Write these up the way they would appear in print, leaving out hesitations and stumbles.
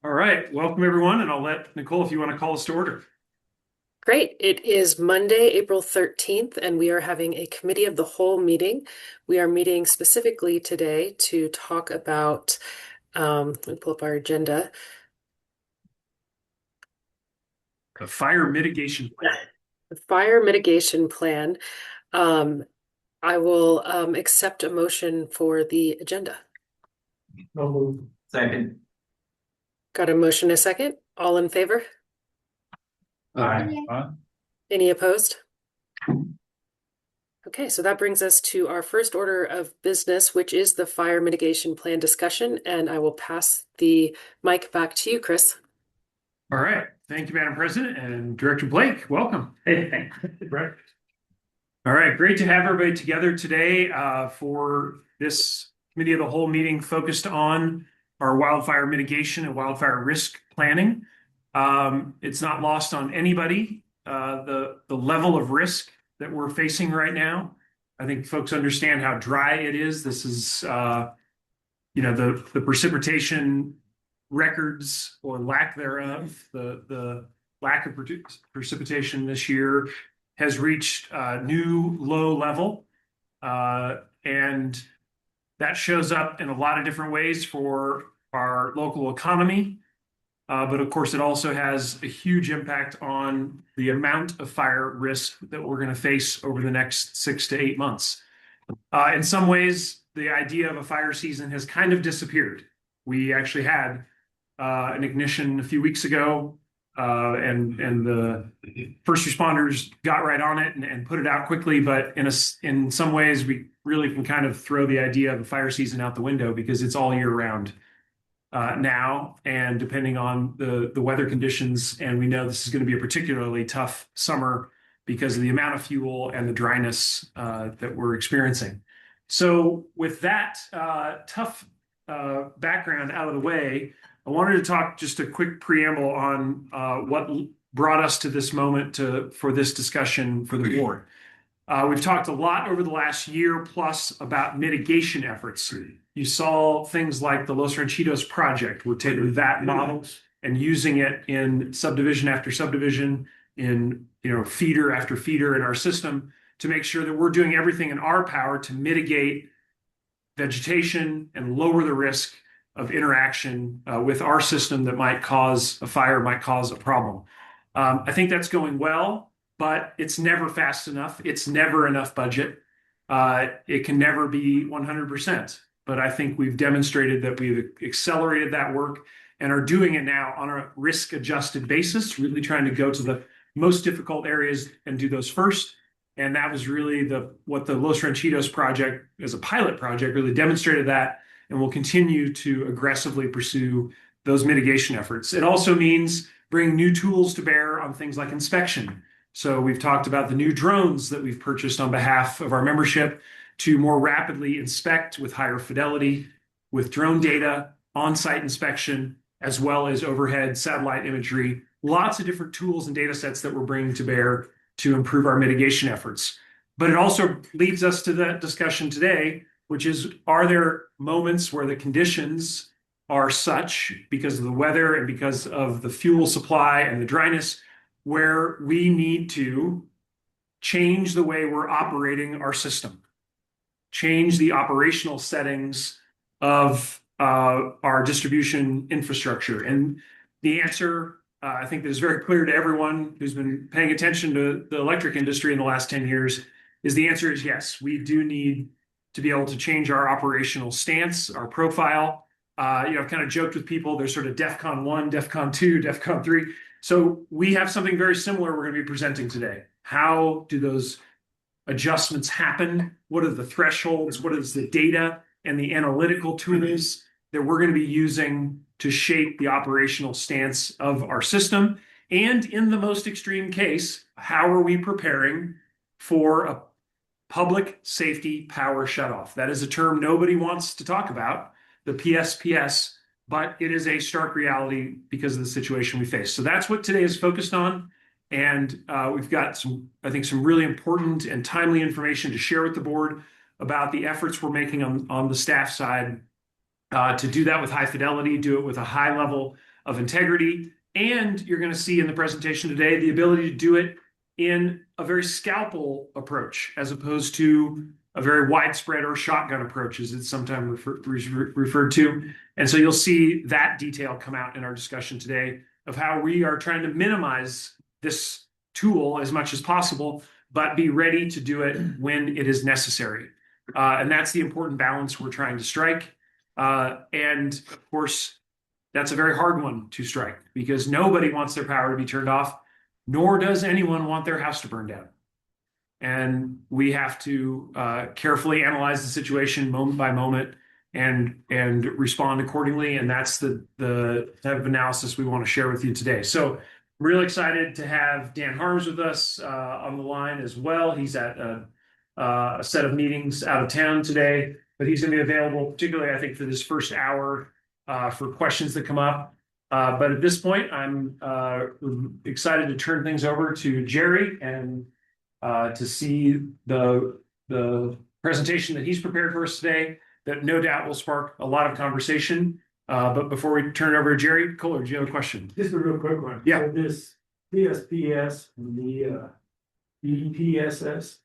All right, welcome everyone, and I'll let Nicole, if you want to call us to order. Great. It is Monday, April 13th, and we are having a committee of the whole meeting. We are meeting specifically today to talk about, let me pull up our agenda. The fire mitigation plan. The fire mitigation plan. Um, I will accept a motion for the agenda. No move. Second. Got a motion, a second? All in favor? Aye. Any opposed? Okay, so that brings us to our first order of business, which is the fire mitigation plan discussion, and I will pass the mic back to you, Chris. All right, thank you, Madam President, and Director Blake, welcome. Hey, thanks. Right. All right, great to have everybody together today for this committee of the whole meeting focused on our wildfire mitigation and wildfire risk planning. It's not lost on anybody the level of risk that we're facing right now. I think folks understand how dry it is. This is, the precipitation records or lack thereof, the lack of precipitation this year has reached a new low level. And that shows up in a lot of different ways for our local economy. But of course, it also has a huge impact on the amount of fire risk that we're going to face over the next 6 to 8 months. In some ways, the idea of a fire season has kind of disappeared. We actually had an ignition a few weeks ago, and the first responders got right on it and put it out quickly. But in some ways, we really can kind of throw the idea of a fire season out the window because it's all year round now, and depending on the weather conditions, and we know this is going to be a particularly tough summer because of the amount of fuel and the dryness that we're experiencing. So with that tough background out of the way, I wanted to talk just a quick preamble on what brought us to this moment for this discussion for the board. We've talked a lot over the last year plus about mitigation efforts. You saw things like the Los Ranchitos project. We're taking that model and using it in subdivision after subdivision, in feeder after feeder in our system to make sure that we're doing everything in our power to mitigate vegetation and lower the risk of interaction with our system that might cause a fire, might cause a problem. I think that's going well, but it's never fast enough. It's never enough budget. It can never be 100%. But I think we've demonstrated that we've accelerated that work and are doing it now on a risk-adjusted basis, really trying to go to the most difficult areas and do those first. And that was really what the Los Ranchitos project as a pilot project really demonstrated that, and we'll continue to aggressively pursue those mitigation efforts. It also means bringing new tools to bear on things like inspection. So we've talked about the new drones that we've purchased on behalf of our membership to more rapidly inspect with higher fidelity, with drone data, on-site inspection, as well as overhead satellite imagery. Lots of different tools and data sets that we're bringing to bear to improve our mitigation efforts. But it also leads us to that discussion today, which is, are there moments where the conditions are such, because of the weather and because of the fuel supply and the dryness, where we need to change the way we're operating our system, change the operational settings of our distribution infrastructure? And the answer, I think that is very clear to everyone who's been paying attention to the electric industry in the last 10 years, is the answer is yes. We do need to be able to change our operational stance, our profile. I've kind of joked with people, there's sort of DEFCON 1, DEFCON 2, DEFCON 3. So we have something very similar we're going to be presenting today. How do those adjustments happen? What are the thresholds? What is the data and the analytical tools that we're going to be using to shape the operational stance of our system? And in the most extreme case, how are we preparing for a public safety power shutoff? That is a term nobody wants to talk about, the PSPS, but it is a stark reality because of the situation we face. So that's what today is focused on. And we've got some really important and timely information to share with the board about the efforts we're making on the staff side to do that with high fidelity, do it with a high level of integrity. And you're going to see in the presentation today the ability to do it in a very scalpel approach, as opposed to a very widespread or shotgun approach, as it's sometimes referred to. And so you'll see that detail come out in our discussion today of how we are trying to minimize this tool as much as possible, but be ready to do it when it is necessary. And that's the important balance we're trying to strike. And of course, that's a very hard one to strike, because nobody wants their power to be turned off, nor does anyone want their house to burn down. And we have to carefully analyze the situation moment by moment and respond accordingly. And that's the type of analysis we want to share with you today. So I'm really excited to have Dan Harms with us on the line as well. He's at a set of meetings out of town today, but he's going to be available, particularly, I think, for this first hour for questions that come up. But at this point, I'm excited to turn things over to Jerry and to see the presentation that he's prepared for us today, that no doubt will spark a lot of conversation. But before we turn it over to Jerry, Kohler, do you have a question? Just a real quick one. Yeah. So this PSPS and the EPSS,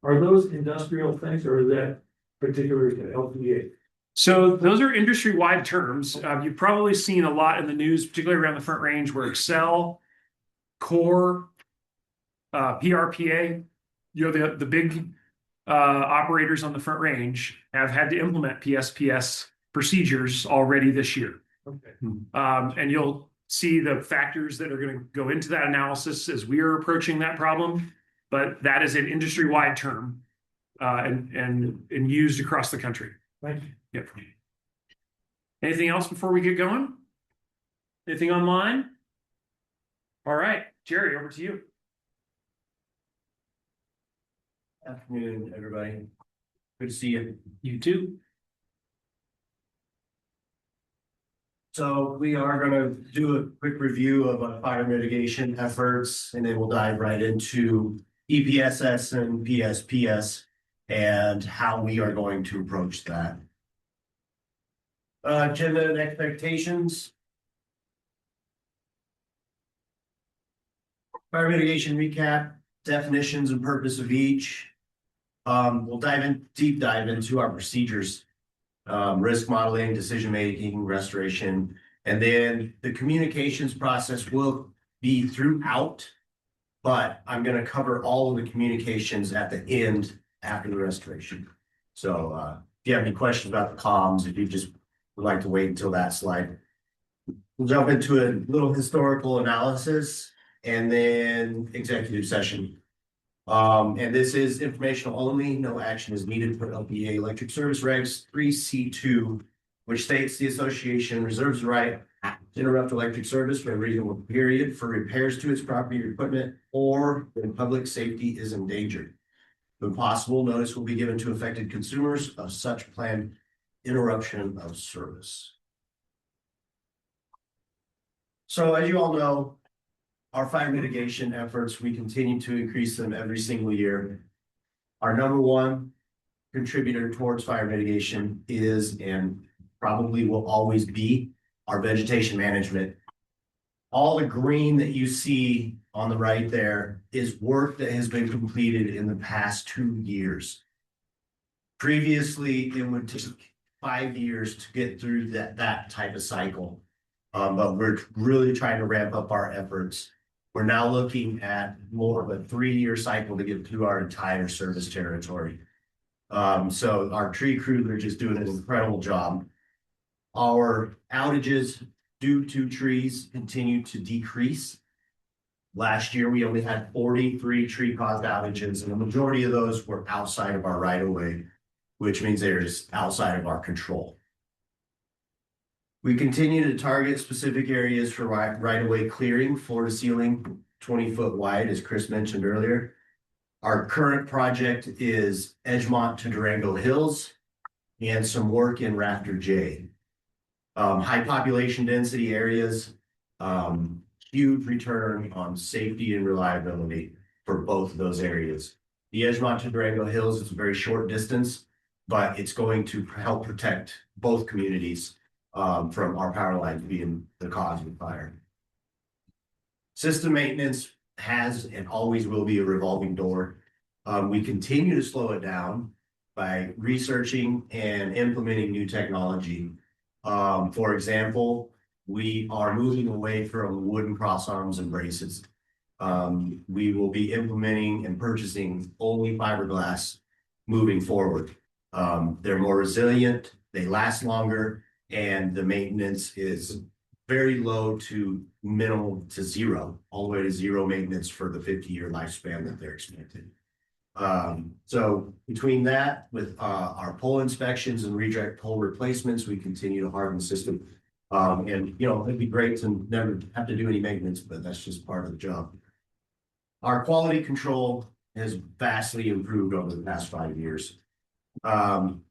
are those industrial things, or is that particular to LPEA? So those are industry-wide terms. You've probably seen a lot in the news, particularly around the Front Range, where Excel, Core, PRPA, the big operators on the Front Range have had to implement PSPS procedures already this year. Okay. And you'll see the factors that are going to go into that analysis as we are approaching that problem. But that is an industry-wide term and used across the country. Thank you. Yep. Anything else before we get going? Anything online? All right, Jerry, over to you. Afternoon, everybody. Good to see you. You too. So we are going to do a quick review of our fire mitigation efforts, and then we'll dive right into EPSS and PSPS and how we are going to approach that. Agenda and expectations. Fire mitigation recap, definitions and purpose of each. We'll deep dive into our procedures, risk modeling, decision-making, restoration, and then the communications process will be throughout, but I'm going to cover all of the communications at the end after the restoration. So if you have any questions about the comms, if you just would like to wait until that slide, we'll jump into a little historical analysis and then executive session. And this is informational only. No action is needed for LPEA Electric Service Regs 3C2, which states the association reserves the right to interrupt electric service for a reasonable period for repairs to its property or equipment, or when public safety is endangered. When possible, notice will be given to affected consumers of such planned interruption of service. So as you all know, our fire mitigation efforts, we continue to increase them every single year. Our number one contributor towards fire mitigation is, and probably will always be, our vegetation management. All the green that you see on the right there is work that has been completed in the past 2 years. Previously, it would take 5 years to get through that type of cycle. But we're really trying to ramp up our efforts. We're now looking at more of a 3-year cycle to get through our entire service territory. So our tree crews are just doing an incredible job. Our outages due to trees continue to decrease. Last year, we only had 43 tree-caused outages, and the majority of those were outside of our right-of-way, which means they're just outside of our control. We continue to target specific areas for right-of-way clearing, floor to ceiling, 20-foot wide, as Chris mentioned earlier. Our current project is Edgemont to Durango Hills and some work in Rafter J. High population density areas, huge return on safety and reliability for both of those areas. The Edgemont to Durango Hills is a very short distance, but it's going to help protect both communities from our power lines being the cause of the fire. System maintenance has and always will be a revolving door. We continue to slow it down by researching and implementing new technology. For example, we are moving away from wooden cross arms and braces. We will be implementing and purchasing only fiberglass moving forward. They're more resilient, they last longer, and the maintenance is very low to minimal to zero, all the way to zero maintenance for the 50-year lifespan that they're expected. So between that with our pole inspections and redirect pole replacements, we continue to harden the system. And you know, it'd be great to never have to do any maintenance, but that's just part of the job. Our quality control has vastly improved over the past 5 years.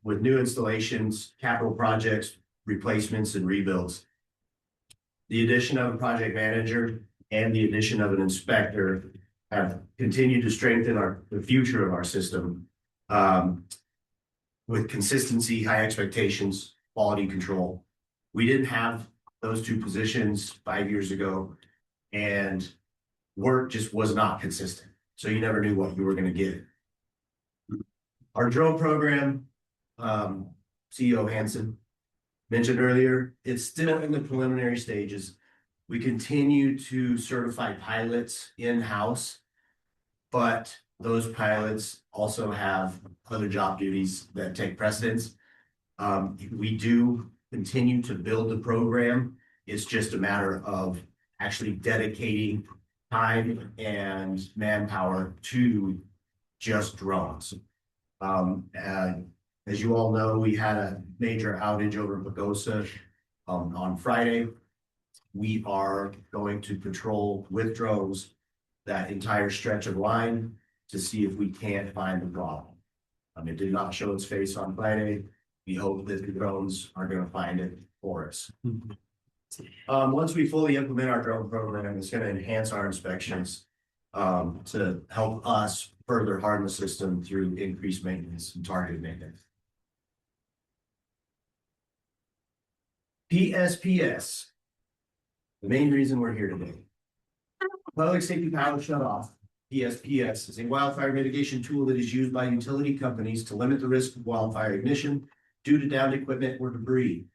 With new installations, capital projects, replacements, and rebuilds. The addition of a project manager and the addition of an inspector have continued to strengthen the future of our system with consistency, high expectations, quality control. We didn't have those two positions 5 years ago, and work just was not consistent. So you never knew what you were going to get. Our drone program, CEO Hansen mentioned earlier, it's still in the preliminary stages. We continue to certify pilots in-house, but those pilots also have other job duties that take precedence. We do continue to build the program. It's just a matter of actually dedicating time and manpower to just drones. As you all know, we had a major outage over in Pagosa on Friday. We are going to patrol with drones that entire stretch of line to see if we can't find the problem. It did not show its face on Friday. We hope that the drones are going to find it for us. Once we fully implement our drone program, it's going to enhance our inspections to help us further harden the system through increased maintenance and targeted maintenance. PSPS, the main reason we're here today. Public Safety Power Shutoff, PSPS, is a wildfire mitigation tool that is used by utility companies to limit the risk of wildfire ignition due to downed equipment or debris.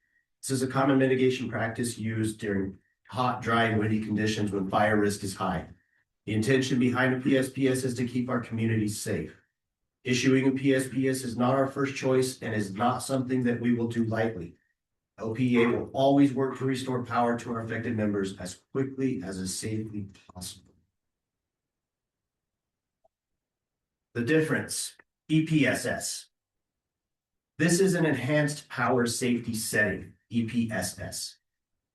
This is a common mitigation practice used during hot, dry, and windy conditions when fire risk is high. The intention behind a PSPS is to keep our communities safe. Issuing a PSPS is not our first choice and is not something that we will do lightly. LPEA will always work to restore power to our affected members as quickly as is safely possible. The difference, EPSS. This is an enhanced power safety setting, EPSS.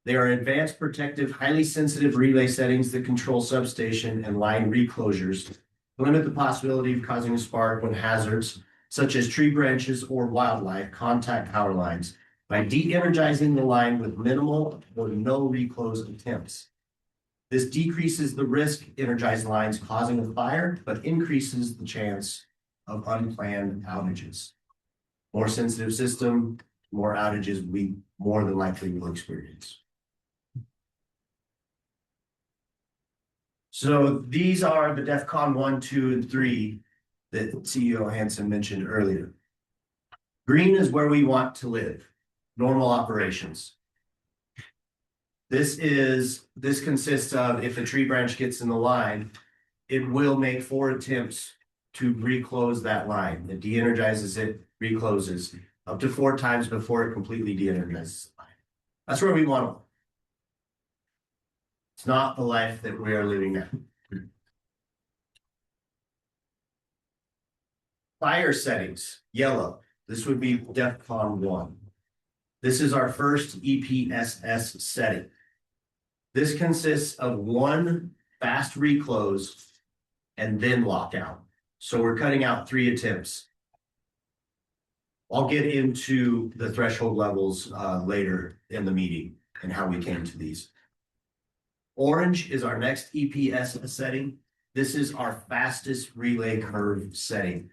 They are advanced protective, highly sensitive relay settings that control substation and line reclosures to limit the possibility of causing a spark when hazards such as tree branches or wildlife contact power lines by de-energizing the line with minimal or no reclose attempts. This decreases the risk energized lines causing a fire, but increases the chance of unplanned outages. More sensitive system, more outages we more than likely will experience. So these are the DEFCON 1, 2, and 3 that CEO Hansen mentioned earlier. Green is where we want to live, normal operations. This consists of, if a tree branch gets in the line, it will make 4 attempts to reclose that line. It de-energizes it, recloses up to 4 times before it completely de-energizes the line. That's where we want to. It's not the life that we are living now. Fire settings, yellow. This would be DEFCON 1. This is our first EPSS setting. This consists of 1 fast reclose and then lockout. So we're cutting out 3 attempts. I'll get into the threshold levels later in the meeting and how we came to these. Orange is our next EPSS setting. This is our fastest relay curve setting.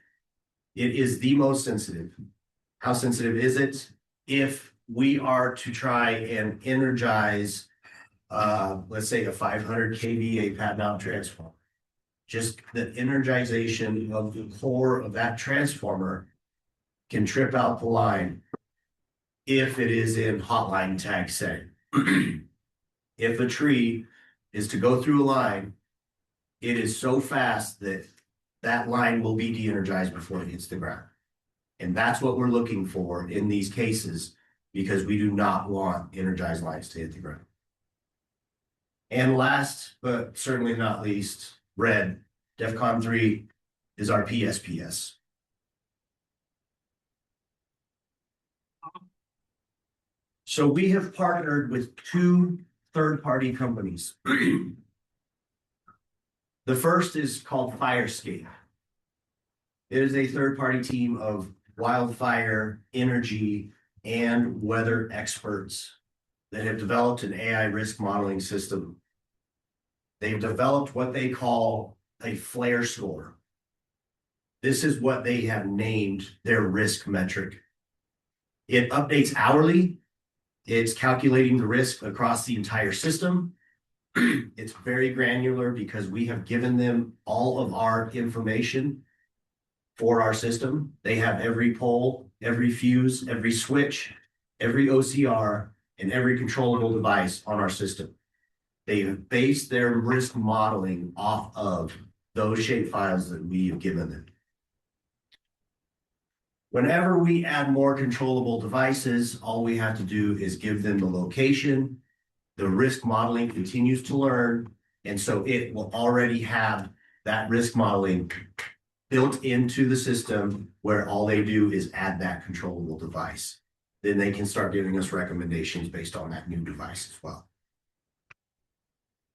It is the most sensitive. How sensitive is it? If we are to try and energize, let's say a 500 kVA pad mount transformer. Just the energization of the core of that transformer can trip out the line if it is in hotline tag setting. If a tree is to go through a line, it is so fast that that line will be de-energized before it hits the ground. And that's what we're looking for in these cases, because we do not want energized lines to hit the ground. And last, but certainly not least, red, DEFCON 3 is our PSPS. So we have partnered with 2 third-party companies. The first is called Firescape. It is a third-party team of wildfire, energy, and weather experts that have developed an AI risk modeling system. They've developed what they call a flare score. This is what they have named their risk metric. It updates hourly. It's calculating the risk across the entire system. It's very granular because we have given them all of our information for our system. They have every pole, every fuse, every switch, every OCR, and every controllable device on our system. They have based their risk modeling off of those shape files that we have given them. Whenever we add more controllable devices, all we have to do is give them the location. The risk modeling continues to learn, and so it will already have that risk modeling built into the system where all they do is add that controllable device. Then they can start giving us recommendations based on that new device as well.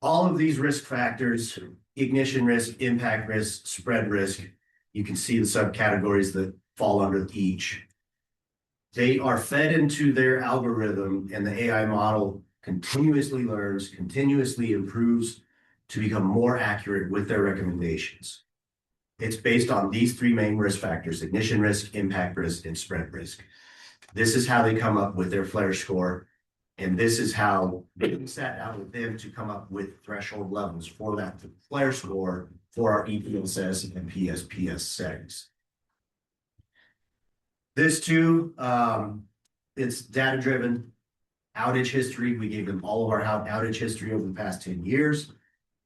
All of these risk factors, ignition risk, impact risk, spread risk, you can see the subcategories that fall under each. They are fed into their algorithm, and the AI model continuously learns, continuously improves to become more accurate with their recommendations. It's based on these 3 main risk factors: ignition risk, impact risk, and spread risk. This is how they come up with their flare score, and this is how we sat down with them to come up with threshold levels for that flare score for our EPSS and PSPS settings. This too, it's data-driven. Outage history, we gave them all of our outage history over the past 10 years.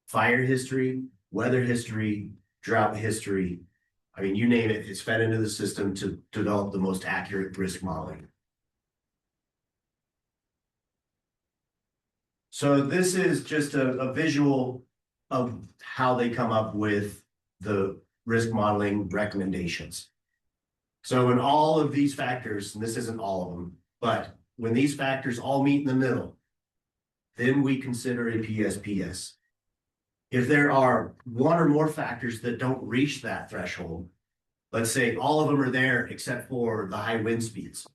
Fire history, weather history, drought history. I mean, you name it, it's fed into the system to develop the most accurate risk modeling. So this is just a visual of how they come up with the risk modeling recommendations. So in all of these factors, and this isn't all of them, but when these factors all meet in the middle, then we consider a PSPS. If there are 1 or more factors that don't reach that threshold, let's say all of them are there except for the high wind speeds,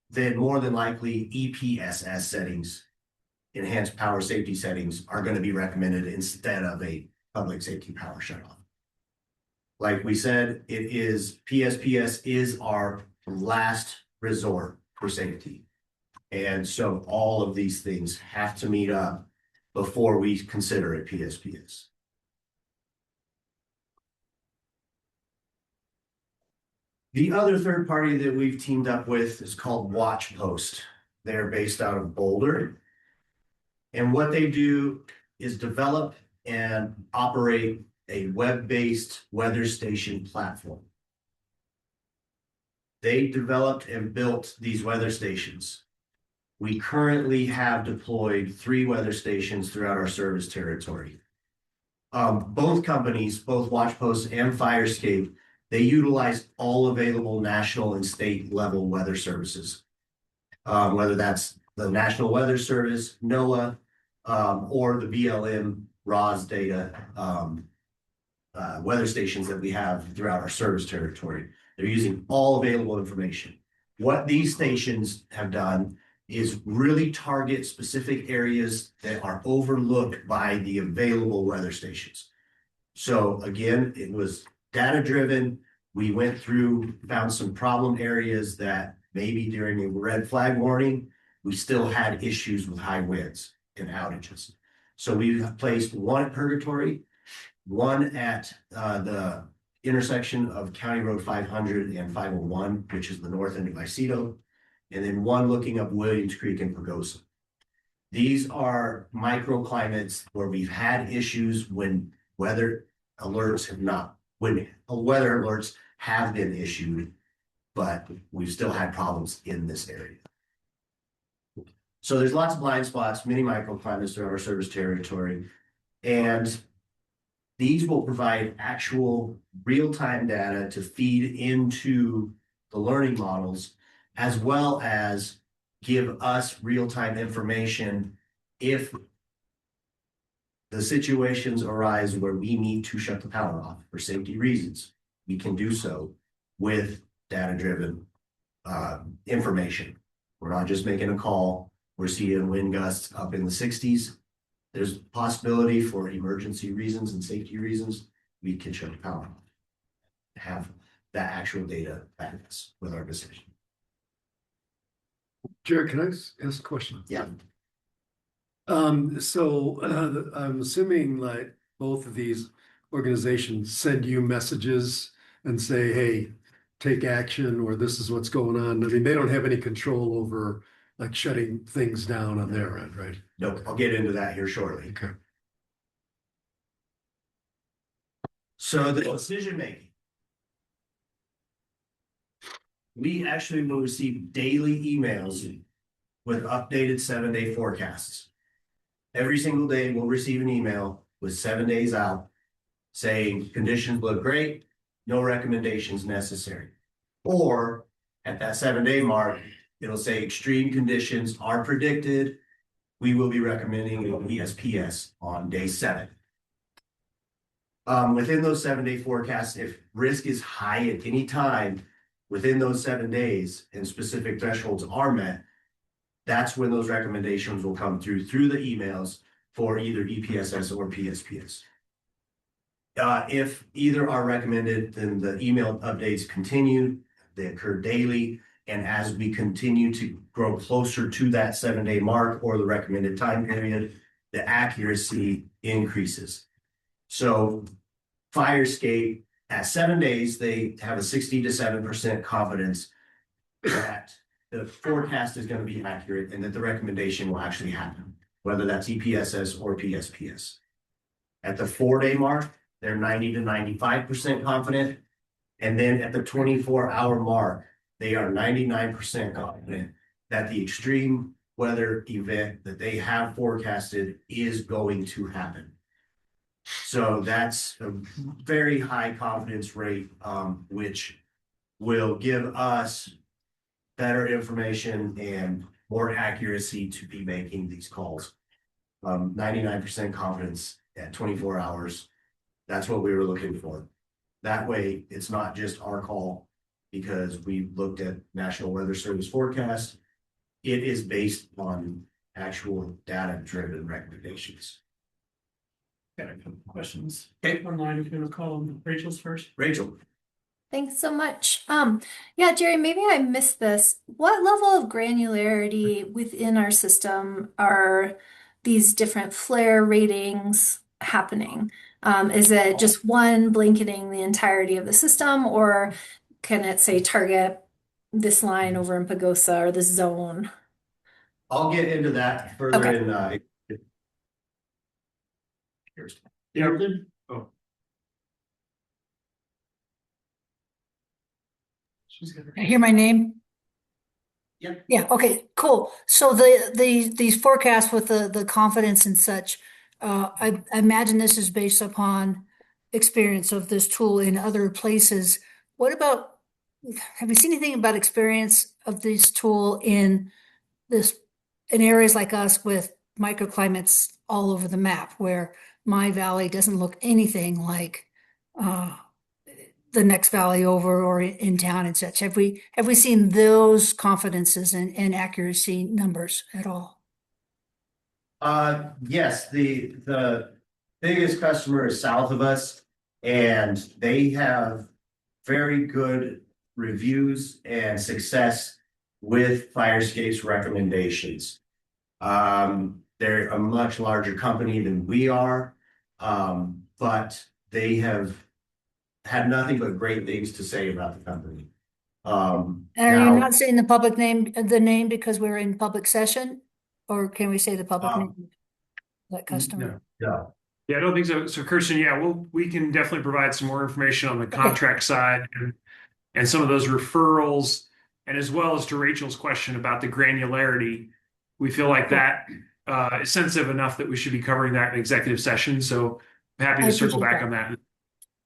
then more than likely EPSS settings, enhanced power safety settings, are going to be recommended instead of a public safety power shutoff. Like we said, PSPS is our last resort for safety. And so all of these things have to meet up before we consider a PSPS. The other third party that we've teamed up with is called WatchPost. They're based out of Boulder. And what they do is develop and operate a web-based weather station platform. They developed and built these weather stations. We currently have deployed 3 weather stations throughout our service territory. Both companies, both WatchPost and Firescape, they utilize all available national and state level weather services, whether that's the National Weather Service, NOAA, or the BLM RAWS data weather stations that we have throughout our service territory. They're using all available information. What these stations have done is really target specific areas that are overlooked by the available weather stations. So again, it was data driven. We went through, found some problem areas that maybe during a red flag warning, we still had issues with high winds and outages. So we placed one at Purgatory, one at the intersection of County Road 500 and 501, which is the north end of Iceto, and then one looking up Williams Creek and Pagosa. These are microclimates where we've had issues when weather alerts have not, when weather alerts have been issued, but we've still had problems in this area. So there's lots of blind spots, many microclimates throughout our service territory, and these will provide actual real-time data to feed into the learning models, as well as give us real-time information if the situations arise where we need to shut the power off for safety reasons. We can do so with data-driven information. We're not just making a call. We're seeing wind gusts up in the 60s. There's possibility for emergency reasons and safety reasons. We can shut the power off. Have that actual data back us with our decision. Jared, can I ask a question? Yeah. I'm assuming like both of these organizations send you messages and say, hey, take action, or this is what's going on. I mean, they don't have any control over like shutting things down on their end, right? Nope, I'll get into that here shortly. Okay. So the decision making. We actually will receive daily emails with updated 7-day forecasts. Every single day we'll receive an email with 7 days out saying conditions look great, no recommendations necessary. Or at that 7-day mark, it'll say extreme conditions are predicted. We will be recommending an ESPS on day 7. Within those 7-day forecasts, if risk is high at any time within those 7 days and specific thresholds are met, that's when those recommendations will come through the emails for either EPSS or PSPS. If either are recommended, then the email updates continue. They occur daily. And as we continue to grow closer to that 7-day mark or the recommended time period, the accuracy increases. So Firescape at 7 days, they have a 60 to 7% confidence that the forecast is going to be accurate and that the recommendation will actually happen, whether that's EPSS or PSPS. At the 4-day mark, they're 90 to 95% confident. And then at the 24-hour mark, they are 99% confident that the extreme weather event that they have forecasted is going to happen. So that's a very high confidence rate, which will give us better information and more accuracy to be making these calls. 99% confidence at 24 hours. That's what we were looking for. That way, it's not just our call because we looked at National Weather Service forecast. It is based on actual data-driven recommendations. Got a couple of questions. Okay. Online, if you want to call them. Rachel's first. Rachel. Thanks so much. Yeah, Jerry, maybe I missed this. What level of granularity within our system are these different flare ratings happening? Is it just one blanketing the entirety of the system, or can it say target this line over in Pagosa or this zone? I'll get into that further Okay. in here's Yeah. Oh. She's got her. I hear my name? Yep. Yeah, okay, cool. So these forecasts with the confidence and such, I imagine this is based upon experience of this tool in other places. What about, have you seen anything about experience of this tool in areas like us with microclimates all over the map, where my valley doesn't look anything like the next valley over or in town and such? Have we seen those confidences and accuracy numbers at all? Yes, the biggest customer is south of us, and they have very good reviews and success with Firescape's recommendations. They're a much larger company than we are, but they have had nothing but great things to say about the company. And are you Now, not saying the name because we're in public session? Or can we say the public name? That customer? no. Yeah, I don't think so. So Kirsten, yeah, we can definitely provide some more information on the contract side and some of those referrals, and as well as to Rachel's question about the granularity. We feel like that is sensitive enough that we should be covering that in executive session. So I'm happy I to circle appreciate back that. on that.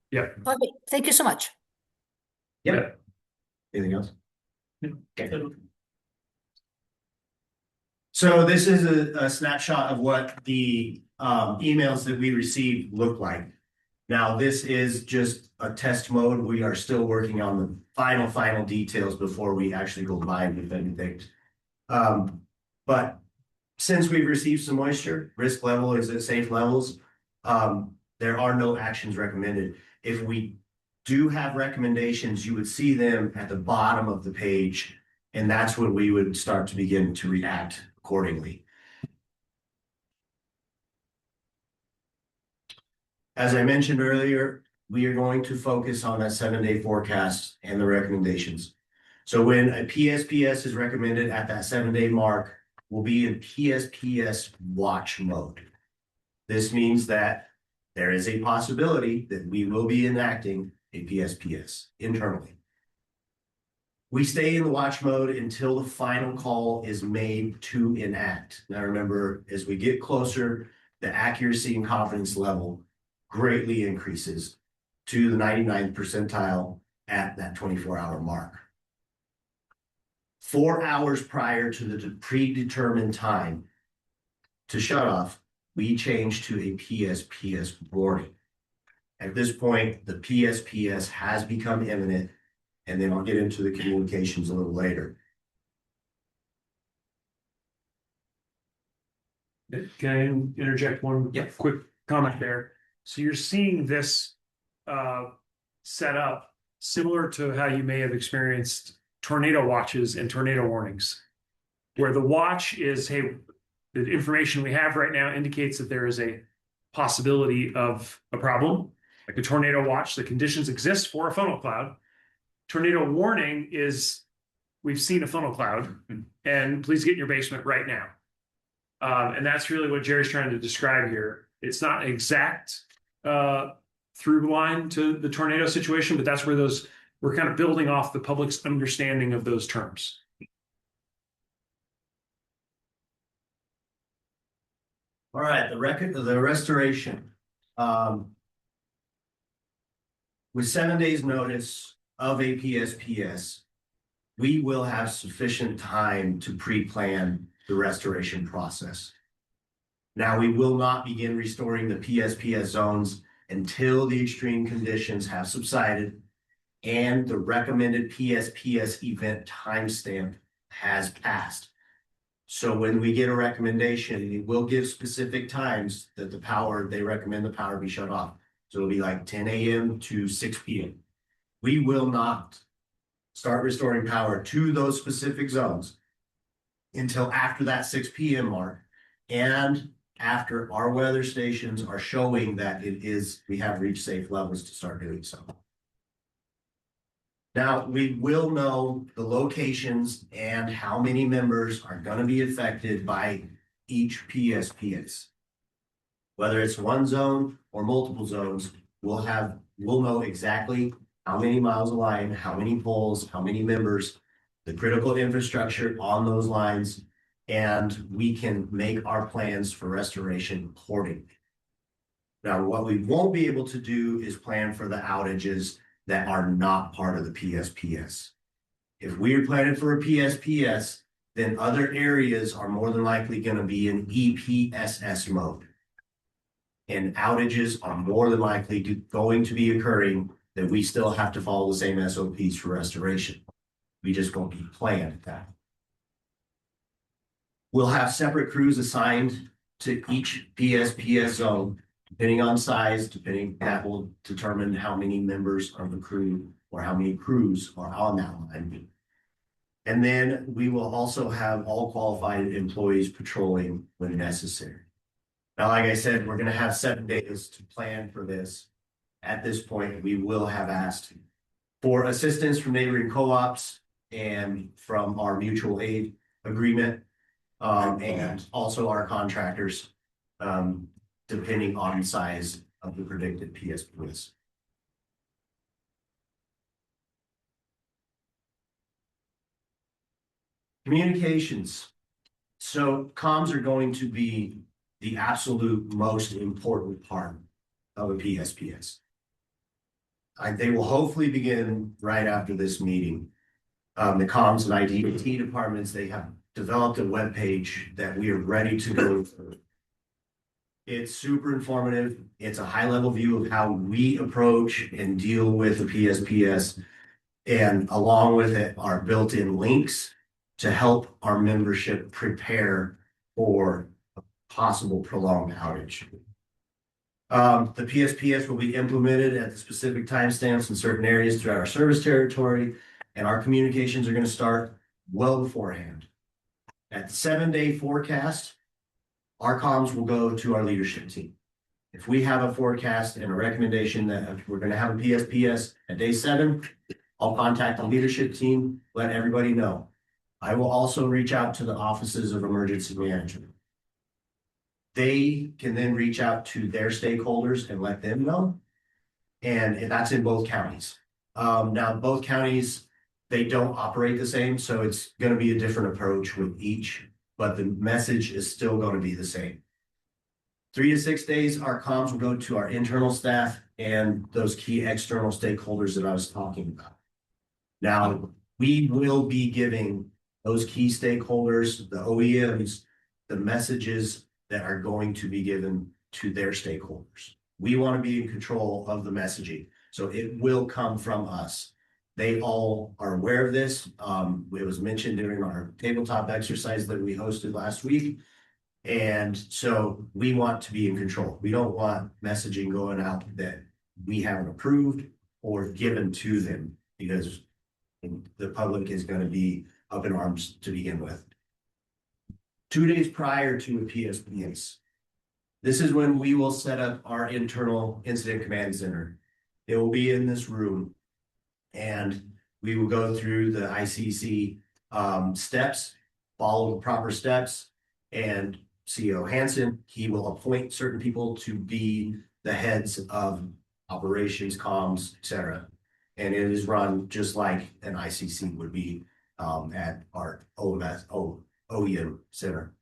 Yeah. Okay, thank you so much. Yep. Anything else? Okay. So this is a snapshot of what the emails that we received look like. Now, this is just a test mode. We are still working on the final details before we actually go live with anything. But since we've received some moisture, risk level is at safe levels. There are no actions recommended. If we do have recommendations, you would see them at the bottom of the page, and that's when we would start to begin to react accordingly. As I mentioned earlier, we are going to focus on that 7-day forecast and the recommendations. So when a PSPS is recommended at that 7-day mark, we'll be in PSPS watch mode. This means that there is a possibility that we will be enacting a PSPS internally. We stay in the watch mode until the final call is made to enact. Now remember, as we get closer, the accuracy and confidence level greatly increases to the 99th percentile at that 24-hour mark. 4 hours prior to the predetermined time to shut off, we change to a PSPS warning. At this point, the PSPS has become imminent, and then I'll get into the communications a little later. Can I interject one Yep. quick comment there? So you're seeing this set up similar to how you may have experienced tornado watches and tornado warnings, where the watch is, hey, the information we have right now indicates that there is a possibility of a problem, like a tornado watch. The conditions exist for a funnel cloud. Tornado warning is, we've seen a funnel cloud, and please get in your basement right now. And that's really what Jerry's trying to describe here. It's not exact through line to the tornado situation, but that's where we're kind of building off the public's understanding of those terms. All right, the restoration. With 7 days notice of a PSPS, we will have sufficient time to pre-plan the restoration process. Now, we will not begin restoring the PSPS zones until the extreme conditions have subsided and the recommended PSPS event timestamp has passed. So when we get a recommendation, it will give specific times that they recommend the power be shut off. So it'll be like 10 a.m. to 6 p.m. We will not start restoring power to those specific zones until after that 6 p.m. mark, and after our weather stations are showing that we have reached safe levels to start doing so. Now, we will know the locations and how many members are going to be affected by each PSPS. Whether it's one zone or multiple zones, we'll know exactly how many miles of line, how many poles, how many members, the critical infrastructure on those lines, and we can make our plans for restoration accordingly. Now, what we won't be able to do is plan for the outages that are not part of the PSPS. If we're planning for a PSPS, then other areas are more than likely going to be in EPSS mode. And outages are more than likely going to be occurring that we still have to follow the same SOPs for restoration. We just won't be planned at that. We'll have separate crews assigned to each PSPS zone, depending on size, that will determine how many members of the crew or how many crews are on that line. And then we will also have all qualified employees patrolling when necessary. Now, like I said, we're gonna have 7 days to plan for this. At this point, we will have asked for assistance from neighboring co-ops and from our mutual aid agreement. And also our contractors, depending on the size of the predicted PSPS. Communications. So comms are going to be the absolute most important part of a PSPS. They will hopefully begin right after this meeting. The comms and IT departments, they have developed a web page that we are ready to go through. It's super informative. It's a high-level view of how we approach and deal with the PSPS. And along with it are built-in links to help our membership prepare for a possible prolonged outage. The PSPS will be implemented at the specific timestamps in certain areas throughout our service territory, and our communications are going to start well beforehand. At the 7-day forecast, our comms will go to our leadership team. If we have a forecast and a recommendation that we're going to have a PSPS at day 7, I'll contact the leadership team, let everybody know. I will also reach out to the offices of emergency management. They can then reach out to their stakeholders and let them know. And that's in both counties. Now, both counties, they don't operate the same, so it's going to be a different approach with each, but the message is still going to be the same. 3 to 6 days, our comms will go to our internal staff and those key external stakeholders that I was talking about. Now, we will be giving those key stakeholders, the OEMs, the messages that are going to be given to their stakeholders. We want to be in control of the messaging, so it will come from us. They all are aware of this. It was mentioned during our tabletop exercise that we hosted last week. And so we want to be in control. We don't want messaging going out that we haven't approved or given to them, because the public is going to be up in arms to begin with. 2 days prior to a PSPS, this is when we will set up our internal incident command center. It will be in this room, and we will go through the ICC steps, follow the proper steps, and CEO Hansen, he will appoint certain people to be the heads of operations, comms, etc. And it is run just like an ICC would be at our OEM center.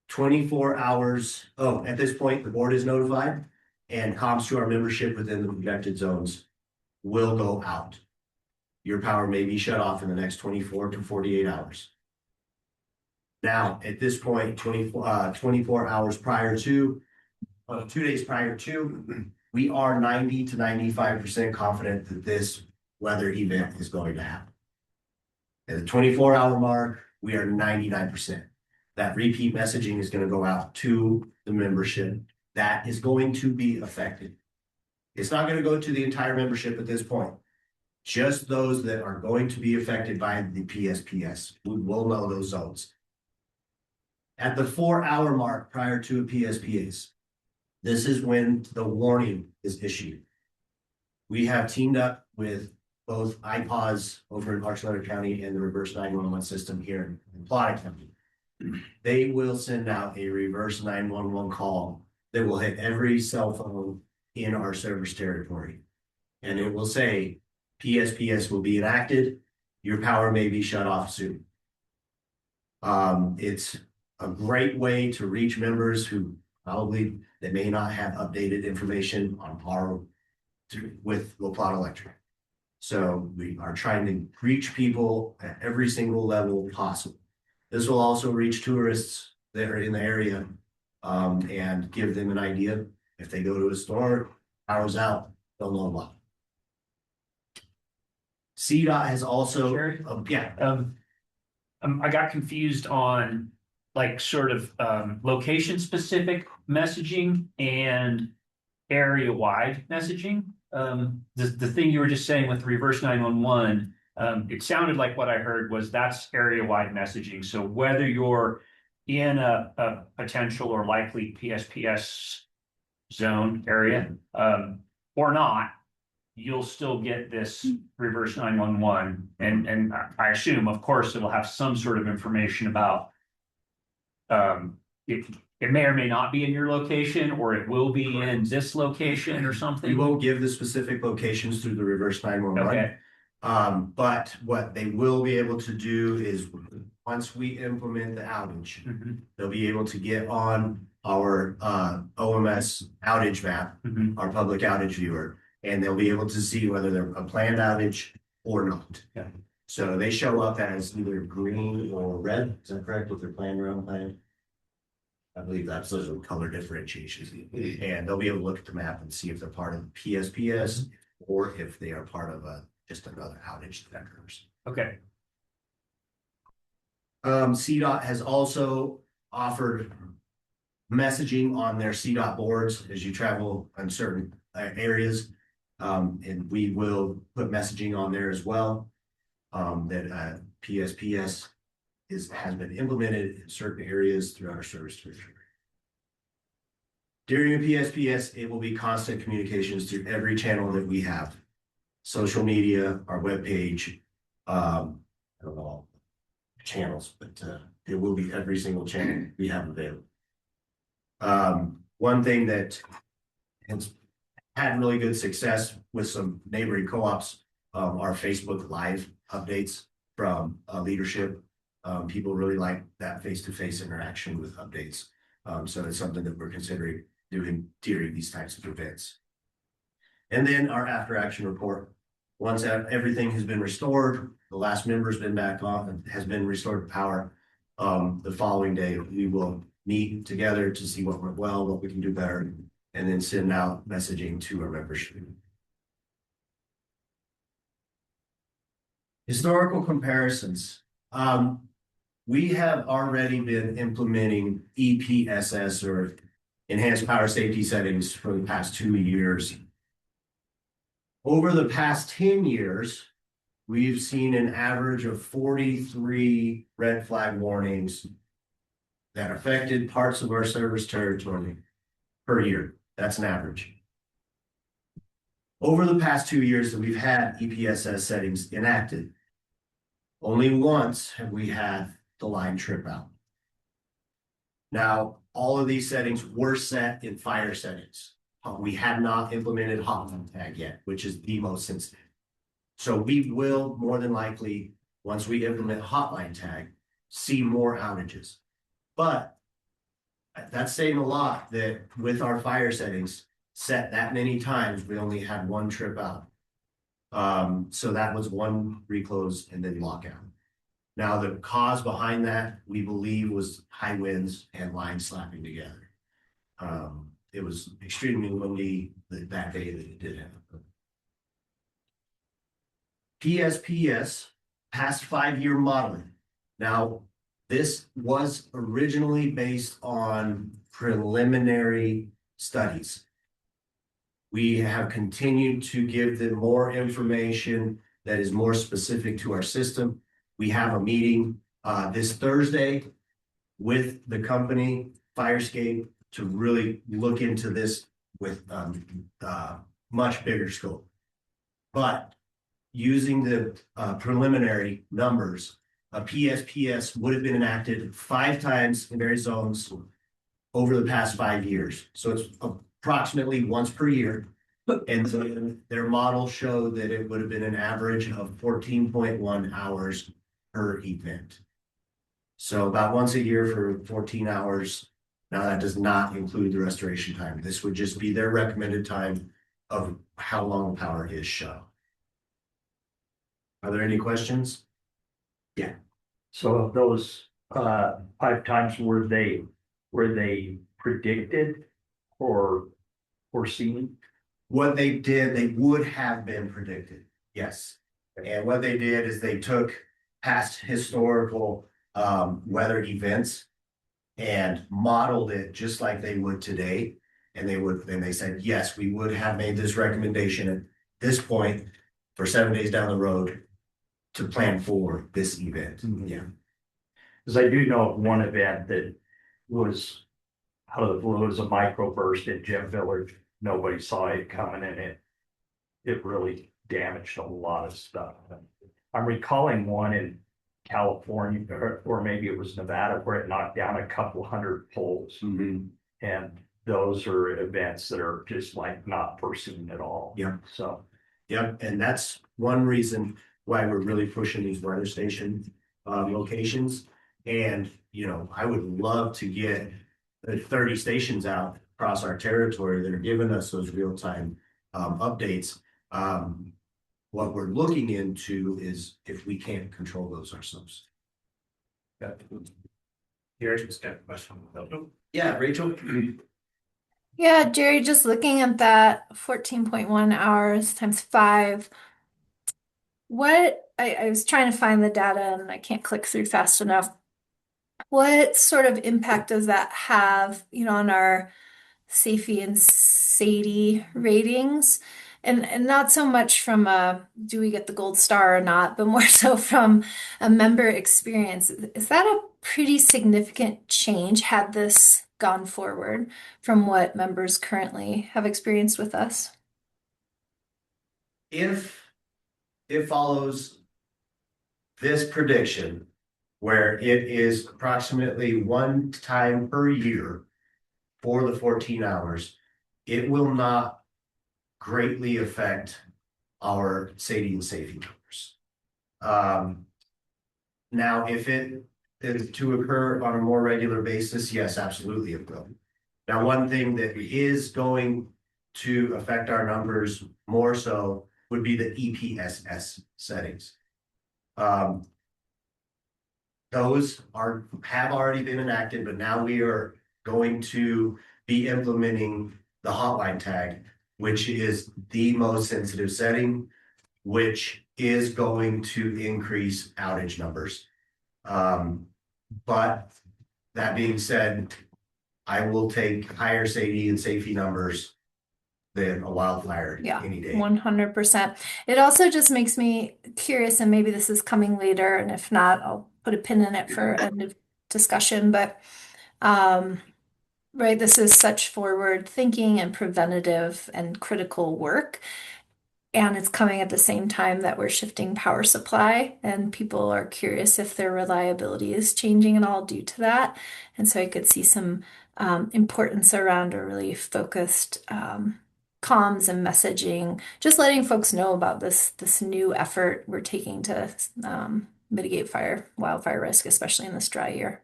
24 hours. Oh, at this point, the board is notified, and comms to our membership within the projected zones will go out. Your power may be shut off in the next 24 to 48 hours. Now, at this point, 24 hours prior to, 2 days prior to, we are 90 to 95% confident that this weather event is going to happen. At the 24-hour mark, we are 99%. That repeat messaging is going to go out to the membership that is going to be affected. It's not going to go to the entire membership at this point. Just those that are going to be affected by the PSPS. We will know those zones. At the 4-hour mark prior to a PSPS, this is when the warning is issued. We have teamed up with both IPAWS over in Archletter County and the reverse 911 system here in Plata County. They will send out a reverse 911 call that will hit every cell phone in our service territory. And it will say, PSPS will be enacted. Your power may be shut off soon. It's a great way to reach members who probably they may not have updated information on our with La Plata Electric. So we are trying to reach people at every single level possible. This will also reach tourists that are in the area and give them an idea. If they go to a store, power's out, they'll know about it. CDOT has also, Sure. yeah. I got confused on like sort of location specific messaging and area wide messaging. The thing you were just saying with reverse 911, It sounded like what I heard was that's area-wide messaging. So whether you're in a potential or likely PSPS zone area, or not, you'll still get this reverse 911. And I assume, of course, it'll have some sort of information about, it may or may not be in your location, or it will be in this location or We something. won't give the specific locations through the reverse 911. Okay, But what they will be able to do is, once we implement the outage, Mhm. they'll be able to get on our OMS outage map, Mhm. our public outage viewer, and they'll be able to see whether they're a planned outage or not. Okay. So they show up as either green or red, is that correct, with their planned or unplanned? I believe that's those are color differentiations, and they'll be able to look at the map and see if they're part of the PSPS or if they are part of just another outage that occurs. okay, CDOT has also offered messaging on their CDOT boards as you travel in certain areas. And we will put messaging on there as well. That PSPS has been implemented in certain areas throughout our service territory. During the PSPS, it will be constant communications through every channel that we have. Social media, our webpage, I don't know all channels, but it will be every single channel we have available. One thing that has had really good success with some neighboring co-ops are Facebook Live updates from leadership. People really like that face-to-face interaction with updates. So it's something that we're considering doing during these types of events. And then our after action report. Once everything has been restored, the last member's been back on, has been restored to power. The following day, we will meet together to see what went well, what we can do better, and then send out messaging to our membership. Historical comparisons. We have already been implementing EPSS or enhanced power safety settings for the past 2 years. Over the past 10 years, we've seen an average of 43 red flag warnings that affected parts of our service territory per year. That's an average. Over the past 2 years that we've had EPSS settings enacted, only once have we had the line trip out. Now, all of these settings were set in fire settings. We have not implemented hotline tag yet, which is the most sensitive. So we will more than likely, once we implement hotline tag, see more outages. But that's saying a lot that with our fire settings set that many times, we only had one trip out. So that was one reclose and then lockout. Now, the cause behind that, we believe, was high winds and lines slapping together. It was extremely windy that day that it did happen. PSPS, past 5-year modeling. Now, this was originally based on preliminary studies. We have continued to give them more information that is more specific to our system. We have a meeting this Thursday with the company Firescape to really look into this with much bigger scope. But using the preliminary numbers, a PSPS would have been enacted 5 times in various zones over the past 5 years. So it's approximately once per year. And so their model showed that it would have been an average of 14.1 hours per event. So about once a year for 14 hours. Now that does not include the restoration time. This would just be their recommended time of how long the power is shut. Are there any questions? Yeah. So of those 5 times, were they predicted or foreseen? What they did, they would have been predicted. Yes. And what they did is they took past historical weather events and modeled it just like they would today. And they said, yes, we would have made this recommendation at this point for 7 days down the road. to plan for this event. Yeah. Cause I do know of one event that was out of the blue, it was a microburst in Gem Village. Nobody saw it coming and it really damaged a lot of stuff. I'm recalling one in California, or maybe it was Nevada, where it knocked down a couple hundred poles. And those are events that are just like not foreseen at all. Yeah. So, Yep, and that's one reason why we're really pushing these weather station locations. And, you know, I would love to get the 30 stations out across our territory that are giving us those real-time updates. What we're looking into is if we can't control those ourselves. Here's just got a question. Yeah, Rachel. Yeah, Jerry, just looking at that 14.1 hours times 5. I was trying to find the data and I can't click through fast enough. What sort of impact does that have, on our SAFE and SADI ratings? And not so much from do we get the gold star or not, but more so from a member experience. Is that a pretty significant change had this gone forward from what members currently have experienced with us? If it follows this prediction, where it is approximately 1 time per year for the 14 hours, it will not greatly affect our SADI and safety numbers. Now, if it is to occur on a more regular basis, yes, absolutely it will. Now, one thing that is going to affect our numbers more so would be the EPSS settings. Those have already been enacted, but now we are going to be implementing the hotline tag, which is the most sensitive setting, which is going to increase outage numbers. But that being said, I will take higher SADI and safety numbers than a wildfire any day. 100%. It also just makes me curious, and maybe this is coming later, and if not, I'll put a pin in it for end of discussion. But right, this is such forward thinking and preventative and critical work. And it's coming at the same time that we're shifting power supply, and people are curious if their reliability is changing at all due to that. And so I could see some importance around a really focused comms and messaging, just letting folks know about this new effort we're taking to mitigate wildfire risk, especially in this dry year.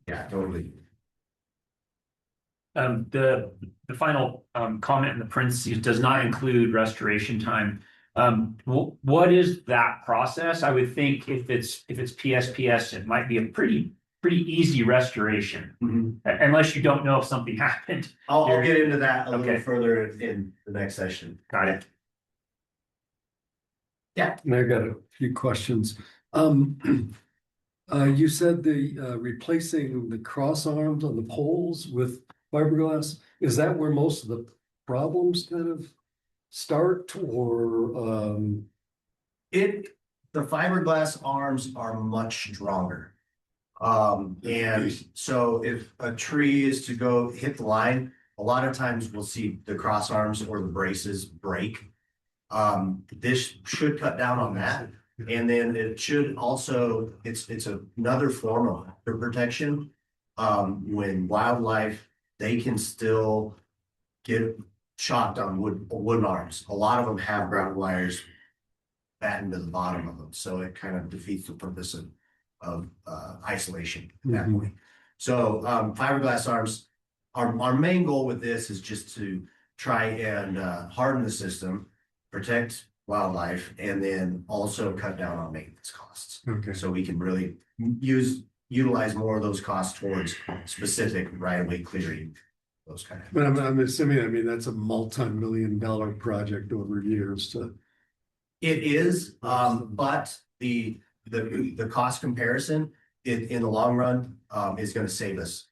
Yeah, totally. The final comment in the parentheses does not include restoration time. What is that process? I would think if it's PSPS, it might be a pretty easy restoration, unless you don't know if something happened. I'll get into that a little Okay. further in the next session. Got it. Yeah. And I got a few questions. You said the replacing the cross arms on the poles with fiberglass, is that where most of the problems kind of start, or The fiberglass arms are much stronger. And so if a tree is to go hit the line, a lot of times we'll see the cross arms or the braces break. This should cut down on that. And then it should also, it's another form of protection. When wildlife, they can still get shocked on wooden arms. A lot of them have ground wires battened to the bottom of them, so it kind of defeats the purpose of isolation at that point. So fiberglass arms, our main goal with this is just to try and harden the system, protect wildlife, and then also cut down on maintenance costs. okay? So we can really utilize more of those costs towards specific right-of-way clearing, those kind of. But I'm assuming, I mean, that's a multi-million-dollar project over years to. It is, but the cost comparison in the long run is going to save us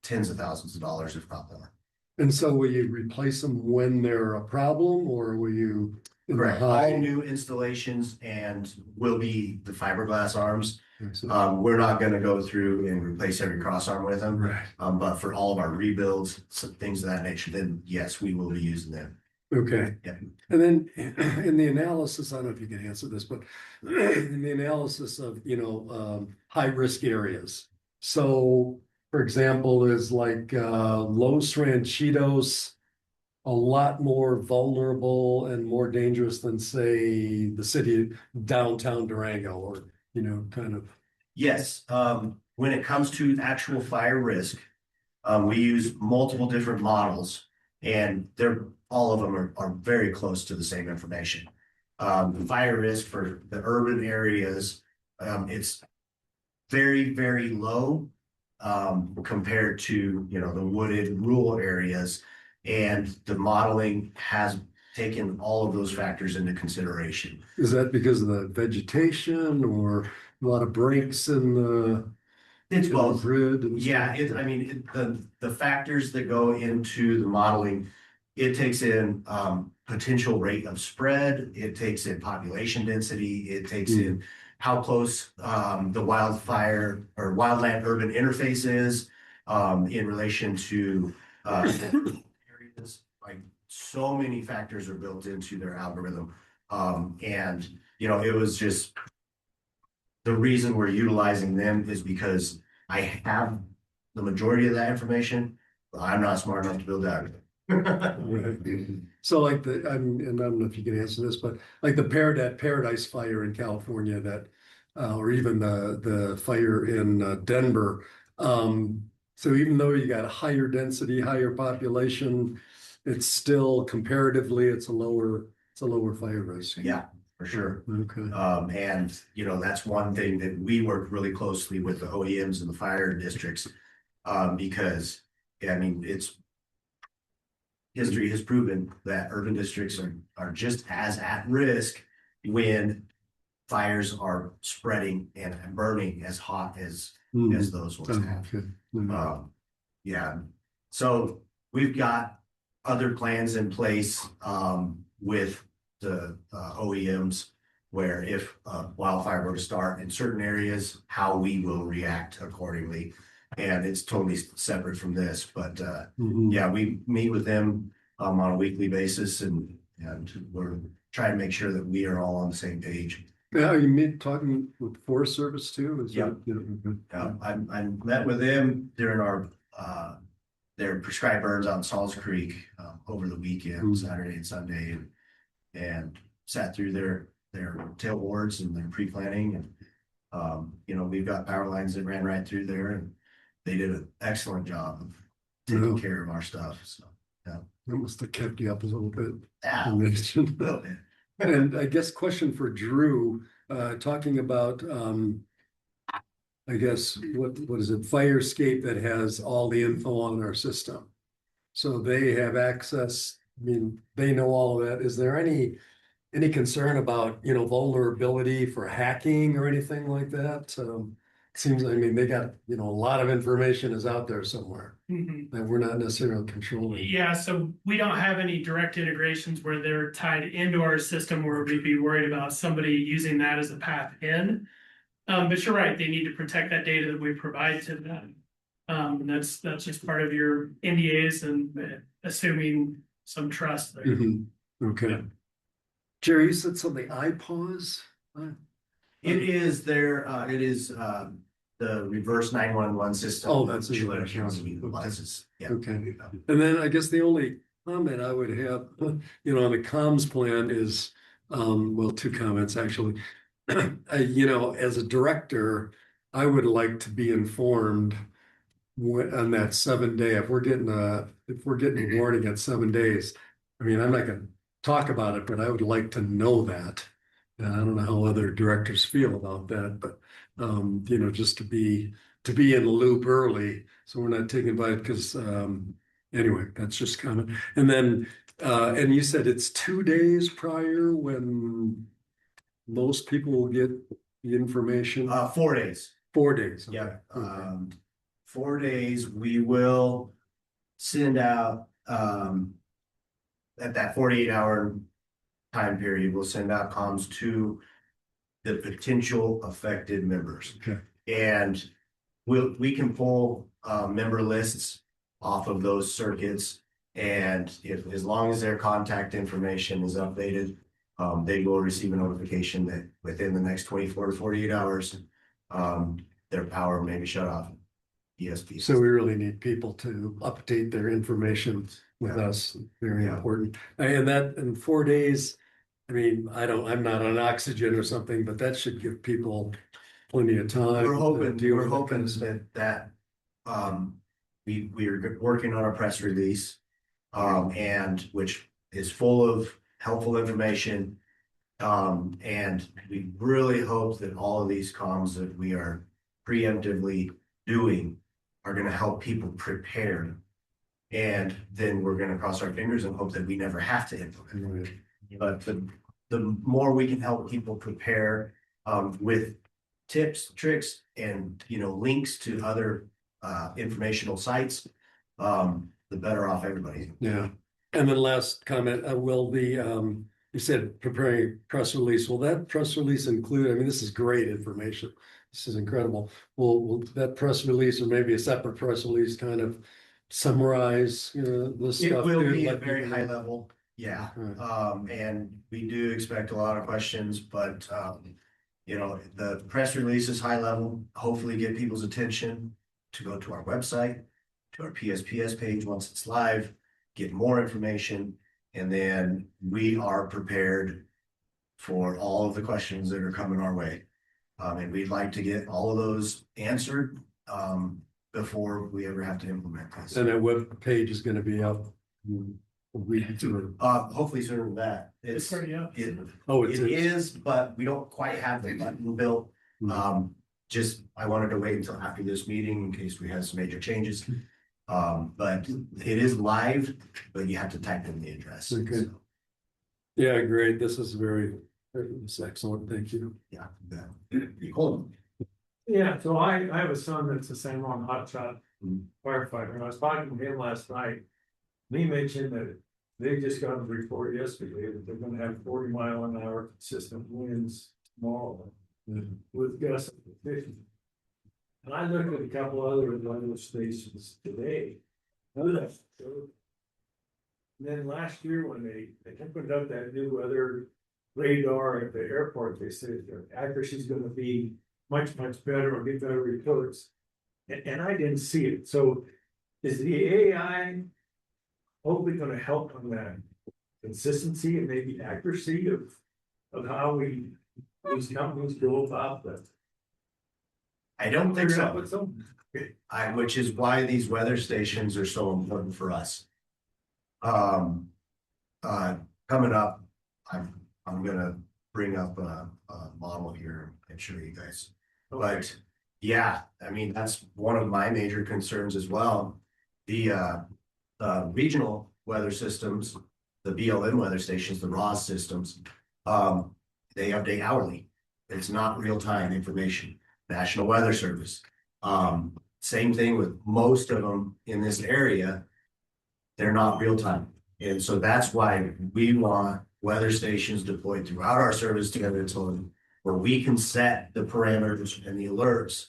tens of thousands of dollars, if not more. And so will you replace them when they're a problem, or will you, in the Correct, all high. new installations and will be the fiberglass arms. So- We're not gonna go through and replace every cross arm with them. Right, But for all of our rebuilds, some things of that nature, then yes, we will be using them. okay. Yeah. And then in the analysis, I don't know if you can answer this, but in the analysis of, high risk areas. So, for example, is like Los Ranchitos a lot more vulnerable and more dangerous than, say, the city downtown Durango, or, kind of. Yes, when it comes to actual fire risk, we use multiple different models and all of them are very close to the same information. The fire risk for the urban areas, it's very, very low compared to, the wooded rural areas. And the modeling has taken all of those factors into consideration. Is that because of the vegetation or a lot of breaks in the It's both. grid? And Yeah, stuff? the factors that go into the modeling, it takes in potential rate of spread, it takes in population density, it takes in how close the wildfire or wildland urban interface is in relation to areas. Like, so many factors are built into their algorithm. And it was just the reason we're utilizing them is because I have the majority of that information, but I'm not smart enough to build that. Right. So like and I don't know if you can answer this, but like the Paradise fire in California that, or even the fire in Denver. So even though you got a higher density, higher population, it's still comparatively, it's a lower fire risk. Yeah, for sure. Okay. And that's one thing that we work really closely with the OEMs and the fire districts. Because history has proven that urban districts are just as at risk when fires are spreading and burning as hot as those ones have. Okay. Yeah, so we've got other plans in place with the OEMs where if wildfire were to start in certain areas, how we will react accordingly. And it's totally separate from this, but yeah, we meet with them on a weekly basis, and we're trying to make sure that we are all on the same page. Yeah, you talking with Forest Service too? Yeah. I met with them during our their prescribed burns on Salls Creek over the weekend, Saturday and Sunday, and sat through their tail boards and their pre-planning, and we've got power lines that ran right through there, and they did an excellent job of taking care of our stuff. So yeah, that must have kept you up a little bit. yeah. And I guess question for Drew, talking about I guess what is it, Firescape that has all the info on our system. So they have access, they know all of that. Is there any concern about, vulnerability for hacking or anything like that? Seems, they got, a lot of information is out there somewhere that we're not necessarily controlling. Yeah, so we don't have any direct integrations where they're tied into our system where we'd be worried about somebody using that as a path in. But you're right, they need to protect that data that we provide to them. And that's just part of your NDAs and assuming some trust there. Okay. Yeah. Jerry, you said something, iPause? It is the reverse 911 system. Oh, that's which it. utilizes. Yeah. Okay. And then I guess the only comment I would have, on the comms plan is, two comments actually. As a director, I would like to be informed on that 7 day. If we're getting a warning at 7 days, I'm not going to talk about it, but I would like to know that. I don't know how other directors feel about that, but just to be in the loop early, so we're not taken by it. Because anyway, that's just kind of. And then and you said it's 2 days prior when most people will get the information. 4 days. 4 days. Okay. Yeah. Okay. 4 days. We will send out at that 48-hour time period, we'll send out comms to the potential affected members. Okay. And we can pull member lists off of those circuits. And as long as their contact information is updated, they will receive a notification that within the next 24 to 48 hours, their power may be shut off. ESP. So we really need people to update their information with us. Very Yeah. important. And that in 4 days, I mean, I'm not on oxygen or something, but that should give people plenty of time. We're to hoping, deal we're with that hoping kind of stuff. that, we are working on a press release, and which is full of helpful information. And we really hope that all of these comms that we are preemptively doing are gonna help people prepare. And then we're gonna cross our fingers and hope that we never have to implement it. But the more we can help people prepare, with tips, tricks, and, links to other, informational sites, the better off everybody. Yeah. And then last comment, will you said preparing press release, will that press release include, I mean, this is great information. This is incredible. Will that press release or maybe a separate press release kind of summarize, this It stuff? will too, be let at very people high know? level, yeah. Right. And we do expect a lot of questions, but, the press release is high level, hopefully get people's attention to go to our website, to our PSPS page once it's live, get more information, and then we are prepared for all of the questions that are coming our way. And we'd like to get all of those answered, before we ever have to implement this. And that web page is gonna be up. A week or two. Hopefully sooner than that. It's already up. Oh, It is, but we don't quite have the button built. Mhm. I wanted to wait until after this meeting in case we had some major changes. But it is live, but you have to type in the address. Okay. So, Yeah, great. This is it's excellent. Thank you. yeah. Cool. Yeah, so I have a son that's the same on hotshot Mhm. firefighter, and I was talking to him last night. And he mentioned that they just got a report yesterday that they're gonna have 40-mile-an-hour consistent winds tomorrow with gusts up to 50. And I looked at a couple other weather stations today. And then last year when they opened up that new weather radar at the airport, they said their accuracy is gonna be much better or get better reports. And I didn't see it. So is the AI hopefully gonna help on that consistency and maybe accuracy of how these companies go about that? I don't think Figure out so. what's on. Which is why these weather stations are so important for us. Coming up, I'm gonna bring up a model here and show you guys. But yeah, I mean, that's one of my major concerns as well. The regional weather systems, the BLM weather stations, the ROS systems, they update hourly. It's not real-time information. National Weather Service. Same thing with most of them in this area. They're not real-time. And so that's why we want weather stations deployed throughout our service together where we can set the parameters and the alerts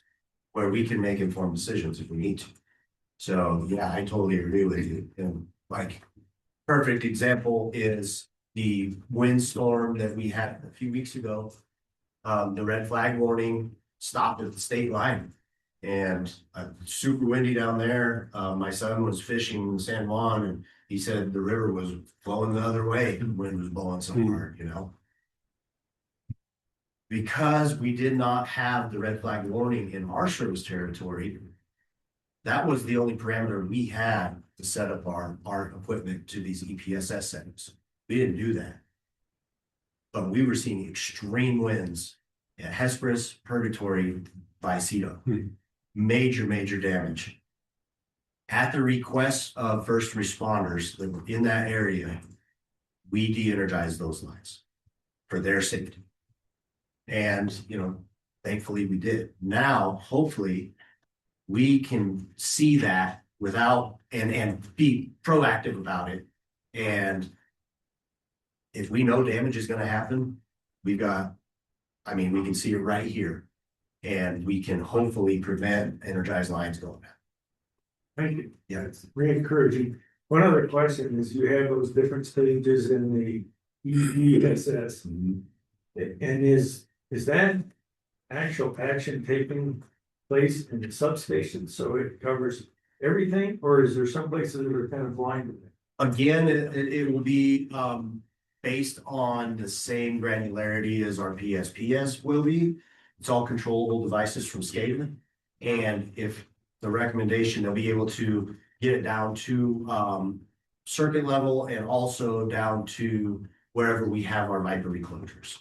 where we can make informed decisions if we need to. So yeah, I totally agree with you. And like, perfect example is the windstorm that we had a few weeks ago. The red flag warning stopped at the state line. And super windy down there. My son was fishing in San Juan and he said the river was flowing the other way. The wind was blowing so hard, Because we did not have the red flag warning in our service territory, that was the only parameter we had to set up our equipment to these EPSS settings. We didn't do that. But we were seeing extreme winds at Hesperus, Purgatory, Vicedo. Major damage. At the request of first responders that were in that area, we de-energized those lines for their safety. And, thankfully we did. Now, hopefully, we can see that without and be proactive about it and if we know damage is gonna happen, we've got, I mean, we can see it right here. And we can hopefully prevent energized lines going down. Thank you. Yeah. It's very encouraging. One other question is you have those different stages in the EESS. And is that actual action taking place in the substation? So it covers everything, or is there some places that are kind of blinded? Again, it will be based on the same granularity as our PSPS will be. It's all controllable devices from SCADA. And if the recommendation, they'll be able to get it down to circuit level and also down to wherever we have our micro reclosures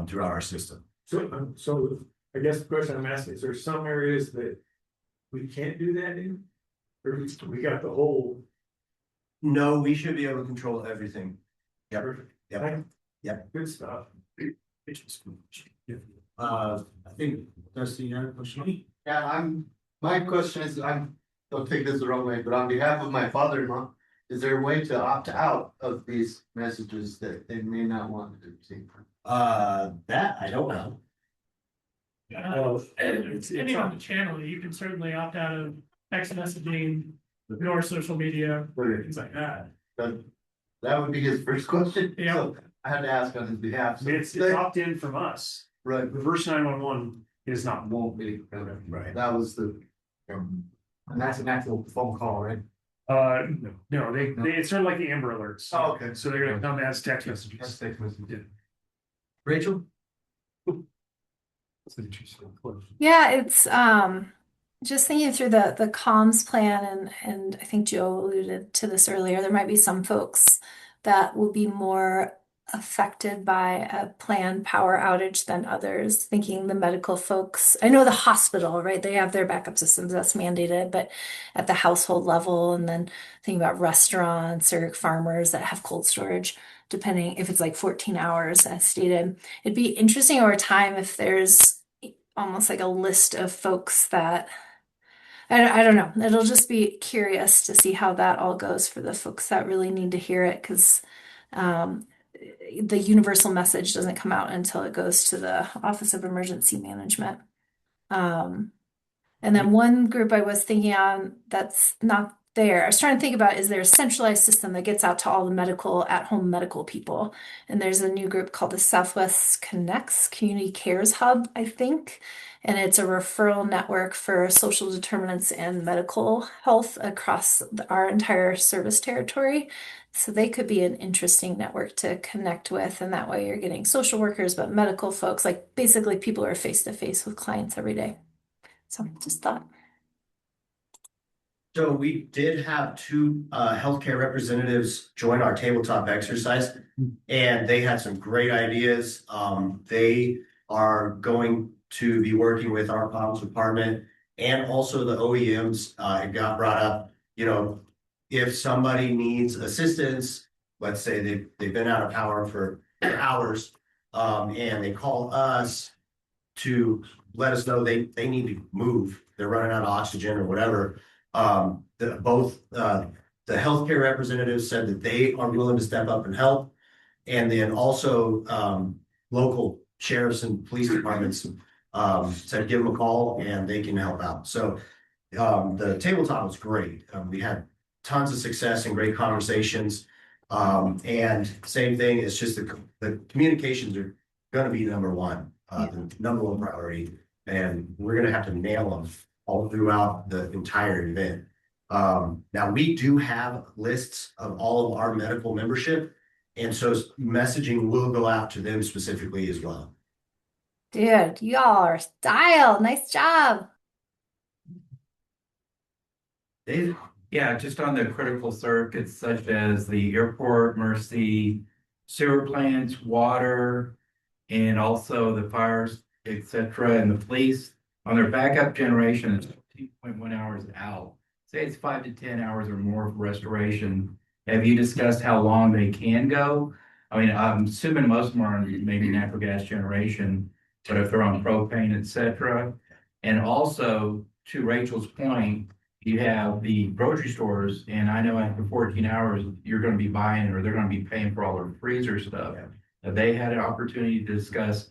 throughout our system. So I guess the question I'm asking is there some areas that we can't do that in? Or we got the whole. No, we should be able to control everything. Yep. Perfect. Yep. Yep. Good stuff. I think that's the other question. Yeah, my question is, don't take this the wrong way, but on behalf of my father-in-law, is there a way to opt out of these messages that they may not want to see? That I don't know. Depending on the channel, you can certainly opt out of text messaging, nor social media, things like that. But that would be his first question. Yeah. So I had to ask on his behalf. So It's opt-in from us. right, Reverse 911 is not. won't be. Right. That was the. And that's an actual phone call, right? No, they it's sort of like the Amber Alerts. Oh, okay. So they're gonna come as text messages. That's text message. Yeah. Rachel? That's an interesting question. Yeah, it's just thinking through the comms plan, and I think Joe alluded to this earlier. There might be some folks that will be more affected by a planned power outage than others. Thinking the medical folks, I know the hospital, right? They have their backup systems, that's mandated, but at the household level, and then thinking about restaurants or farmers that have cold storage, depending if it's like 14 hours as stated. It'd be interesting over time if there's almost like a list of folks that I don't know. It'll just be curious to see how that all goes for the folks that really need to hear it, because the universal message doesn't come out until it goes to the Office of Emergency Management. And then one group I was thinking on that's not there. I was trying to think about, is there a centralized system that gets out to all the medical, at-home medical people? And there's a new group called the Southwest Connects Community Cares Hub, I think. And it's a referral network for social determinants and medical health across our entire service territory. So they could be an interesting network to connect with. And that way you're getting social workers, but medical folks, like basically people who are face-to-face with clients every day. So just thought. So we did have two healthcare representatives join our tabletop exercise, and they had some great ideas. They are going to be working with our comms department and also the OEMs. It got brought up, if somebody needs assistance, let's say they've been out of power for hours, and they call us to let us know they need to move, they're running out of oxygen or whatever. Both the healthcare representatives said that they are willing to step up and help. And then also local sheriffs and police departments said give them a call and they can help out. So the tabletop was great. We had tons of success and great conversations. And same thing, it's just the communications are going to be number one, the number one priority. And we're going to have to nail them all throughout the entire event. Now we do have lists of all of our medical membership, and so messaging will go out to them specifically as well. Dude, y'all are style. Nice job. Dave? Yeah, just on the critical circuits such as the airport, Mercy, sewer plants, water, and also the fires, etc., and the police on their backup generation is 2.1 hours out. Say it's 5 to 10 hours or more for restoration. Have you discussed how long they can go? I mean, I'm assuming most of them are on maybe natural gas generation, but if they're on propane, etc. And also, to Rachel's point, you have the grocery stores, and I know after 14 hours, you're gonna be buying, or they're gonna be paying for all their freezer stuff. Have they had an opportunity to discuss,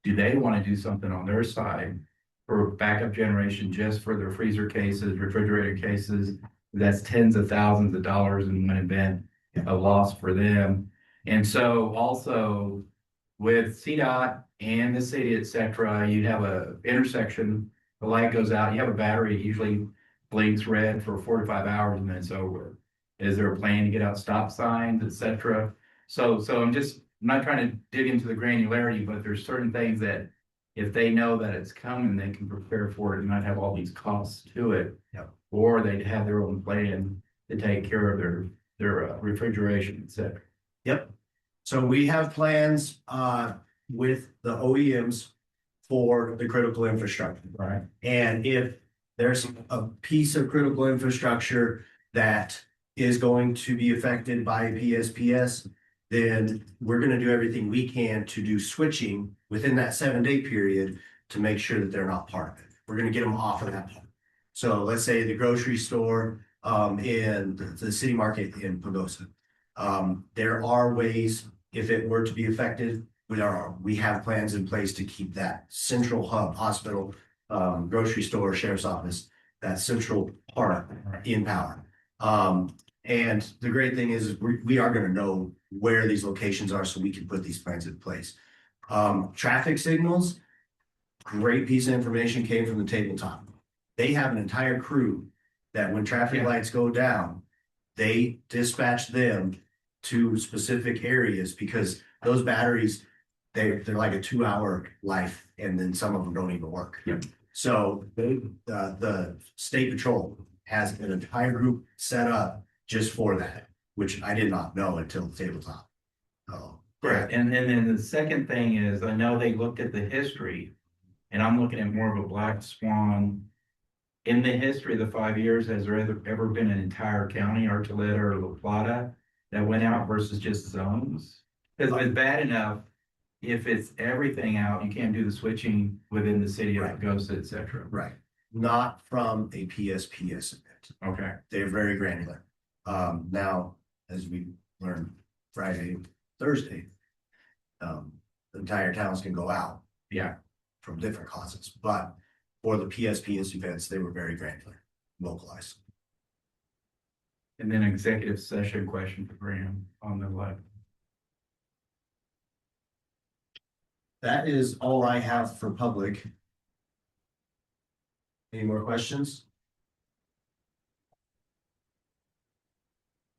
do they want to do something on their side for backup generation just for their freezer cases, refrigerator cases? That's tens of thousands of dollars in one event, a loss for them. And so also with CDOT and the city, et cetera, you have a intersection, the light goes out, you have a battery, it usually blinks red for 4 to 5 hours and then it's over. Is there a plan to get out stop signs, et cetera? So I'm not trying to dig into the granularity, but there's certain things that if they know that it's coming, they can prepare for it and not have all these costs to it. Yep. Or they'd have their own plan to take care of their refrigeration, et cetera. Yep. So we have plans with the OEMs for the critical infrastructure. Right. And if there's a piece of critical infrastructure that is going to be affected by PSPS, then we're gonna do everything we can to do switching within that 7-day period to make sure that they're not part of it. We're gonna get them off of that. So let's say the grocery store in the city market in Pagosa. There are ways, if it were to be affected, we have plans in place to keep that central hub, hospital, grocery store, sheriff's office, that central part in power. And the great thing is we are going to know where these locations are so we can put these plans in place. Traffic signals, great piece of information came from the tabletop. They have an entire crew that when traffic lights go down, they dispatch them to specific areas because those batteries, they're like a 2-hour life, and then some of them don't even work. Yep. So the state patrol has an entire group set up just for that, which I did not know until the tabletop. Oh, Right. And then the second thing is, I know they looked at the history, and I'm looking at more of a black swan. In the history of the 5 years, has there ever been an entire county, Archuleta or La Plata, that went out versus just zones? Because it's bad enough if it's everything out, you can't do the switching within the city of Pagosa, et cetera. Right. Not from a PSPS event. Okay. They're very granular. Now, as we learned Friday, Thursday, the entire towns can go out. Yeah. From different causes, but for the PSPS events, they were very granular, localized. And then executive session question for Graham on the left. That is all I have for public. Any more questions?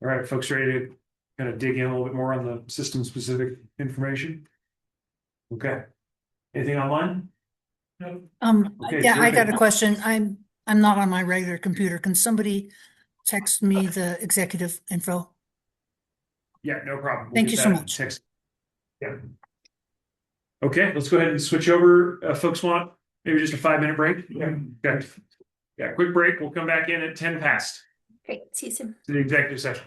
All right, folks, ready to kind of dig in a little bit more on the system specific information? Okay. Anything online? No. Okay, Yeah, I got a terrific. question. I'm not on my regular computer. Can somebody text me the executive info? Yeah, no problem. We'll Thank get you so that much. text. Yeah. Okay, let's go ahead and switch over. Folks want maybe just a 5-minute break? Yeah. Okay. Yeah, quick break. We'll come back in at 10 past. Great. See you soon. To the executive session.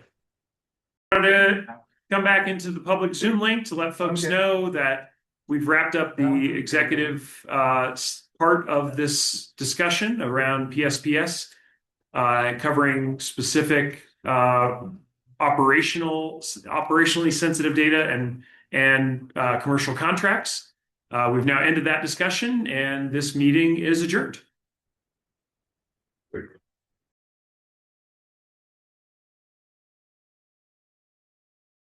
I'm going to come back into the public Zoom link to let folks know that we've wrapped up the executive part of this discussion around PSPS, covering specific operationally sensitive data and commercial contracts. We've now ended that discussion, and this meeting is adjourned.